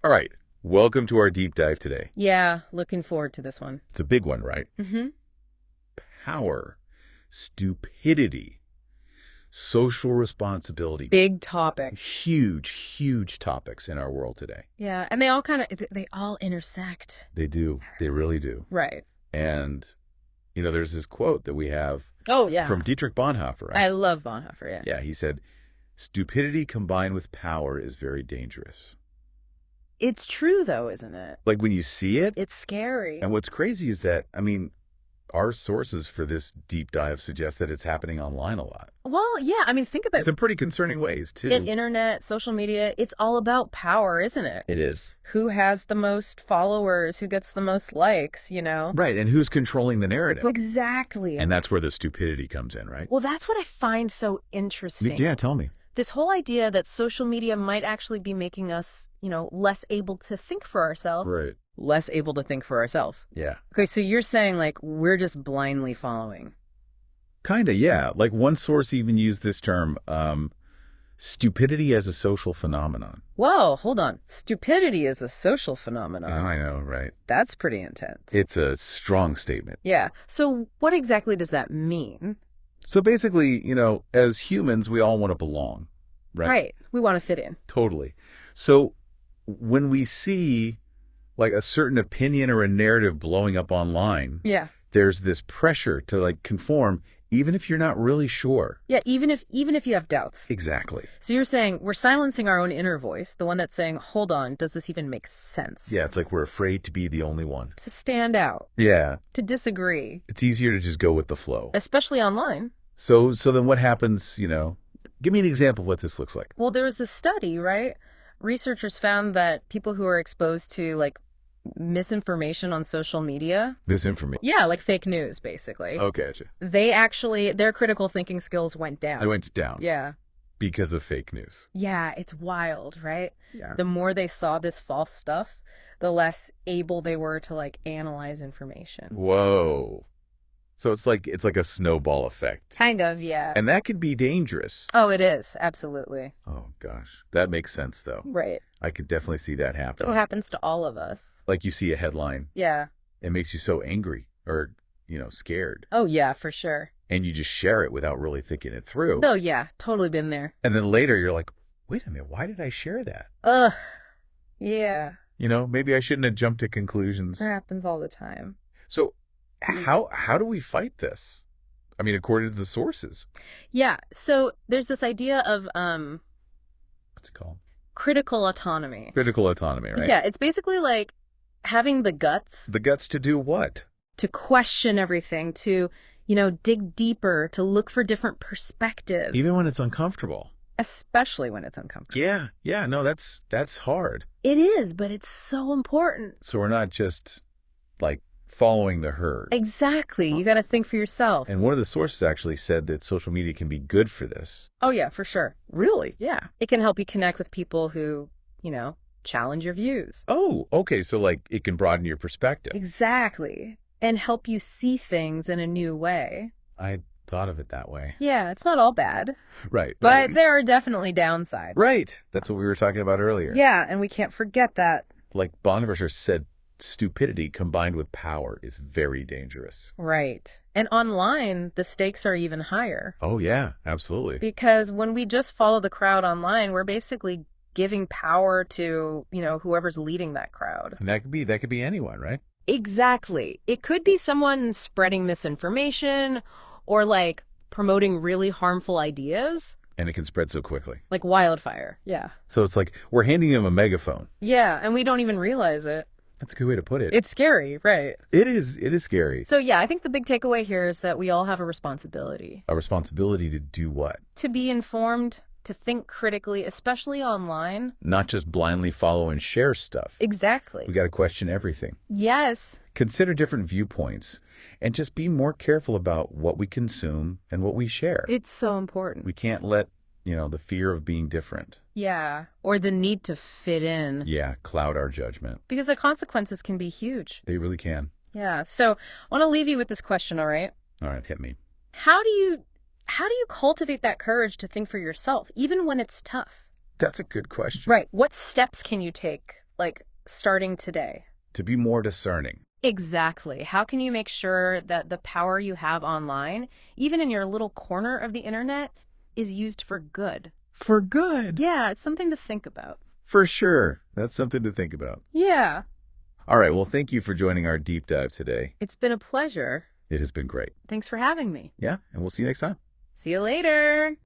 All right. Welcome to our deep dive today. Yeah, looking forward to this one. It's a big one, right? Mm-hmm. Power, stupidity, social responsibility. Big topic. Huge, huge topics in our world today. Yeah, and they all intersect. They do. They really do. Right. And, there's this quote that we have from Dietrich Bonhoeffer, right? I love Bonhoeffer, yeah. Yeah, he said, stupidity combined with power is very dangerous. It's true, though, isn't it? Like when you see it. It's scary. And what's crazy is that, our sources for this deep dive suggest that it's happening online a lot. Well, yeah, think about it. Some pretty concerning ways, too. Internet, social media, it's all about power, isn't it? It is. Who has the most followers, who gets the most likes, Right, and who's controlling the narrative. Exactly. And that's where the stupidity comes in, right? Well, that's what I find so interesting. Yeah, tell me. This whole idea that social media might actually be making us, less able to think for ourselves. Right. Less able to think for ourselves. Yeah. Okay, so you're saying, we're just blindly following. Kinda, yeah. Like one source even used this term, stupidity as a social phenomenon. Whoa, hold on. Stupidity is a social phenomenon. I know, right? That's pretty intense. It's a strong statement. Yeah. So what exactly does that mean? So basically, as humans, we all want to belong, right? Right. We want to fit in. Totally. So when we see like a certain opinion or a narrative blowing up online, there's this pressure to conform, even if you're not really sure. Yeah, even if you have doubts. Exactly. So you're saying we're silencing our own inner voice, the one that's saying, hold on, does this even make sense? Yeah, it's like we're afraid to be the only one. To stand out. Yeah. To disagree. It's easier to just go with the flow. Especially online. So then what happens, give me an example of what this looks like. Well, there was this study, right? Researchers found that people who are exposed to misinformation on social media. Misinformation? Yeah, like fake news, basically. Okay, gotcha. Their critical thinking skills went down. They went down. Yeah. Because of fake news. Yeah, it's wild, right? Yeah. The more they saw this false stuff, the less able they were to analyze information. Whoa. So it's like a snowball effect. Kind of, yeah. And that could be dangerous. Oh, it is. Absolutely. Oh, gosh. That makes sense, though. Right. I could definitely see that happening. It happens to all of us. Like you see a headline. Yeah. It makes you so angry or, scared. Oh, yeah, for sure. And you just share it without really thinking it through. Oh, yeah. Totally been there. And then later you're like, wait a minute, why did I share that? Ugh. Yeah. Maybe I shouldn't have jumped to conclusions. It happens all the time. So how do we fight this? According to the sources. Yeah. So there's this idea of what's it called? Critical autonomy. Critical autonomy, right? Yeah, it's basically like having the guts. The guts to do what? To question everything, to, dig deeper, to look for different perspectives. Even when it's uncomfortable. Especially when it's uncomfortable. Yeah, no, that's hard. It is, but it's so important. So we're not just following the herd. Exactly. You got to think for yourself. And one of the sources actually said that social media can be good for this. Oh, yeah, for sure. Really? Yeah. It can help you connect with people who, challenge your views. Oh, okay. So it can broaden your perspective. Exactly. And help you see things in a new way. I thought of it that way. Yeah, it's not all bad. Right. But there are definitely downsides. Right. That's what we were talking about earlier. Yeah, and we can't forget that. Like Bonhoeffer said, stupidity combined with power is very dangerous. Right. And online, the stakes are even higher. Oh, yeah, absolutely. Because when we just follow the crowd online, we're basically giving power to, whoever's leading that crowd. And that could be anyone, right? Exactly. It could be someone spreading misinformation or promoting really harmful ideas. And it can spread so quickly. Like wildfire. Yeah. So it's like we're handing them a megaphone. Yeah, and we don't even realize it. That's a good way to put it. It's scary, right? It is scary. So yeah, I think the big takeaway here is that we all have a responsibility. A responsibility to do what? To be informed, to think critically, especially online. Not just blindly follow and share stuff. Exactly. We got to question everything. Yes. Consider different viewpoints and just be more careful about what we consume and what we share. It's so important. We can't let, the fear of being different. Yeah. Or the need to fit in. Yeah, cloud our judgment. Because the consequences can be huge. They really can. Yeah. So I want to leave you with this question, all right? All right, hit me. How do you cultivate that courage to think for yourself, even when it's tough? That's a good question. Right. What steps can you take like starting today. To be more discerning. Exactly. How can you make sure that the power you have online, even in your little corner of the internet, is used for good? For good. Yeah, it's something to think about. For sure. That's something to think about. Yeah. All right. Well, thank you for joining our deep dive today. It's been a pleasure. It has been great. Thanks for having me. Yeah, and we'll see you next time. See you later.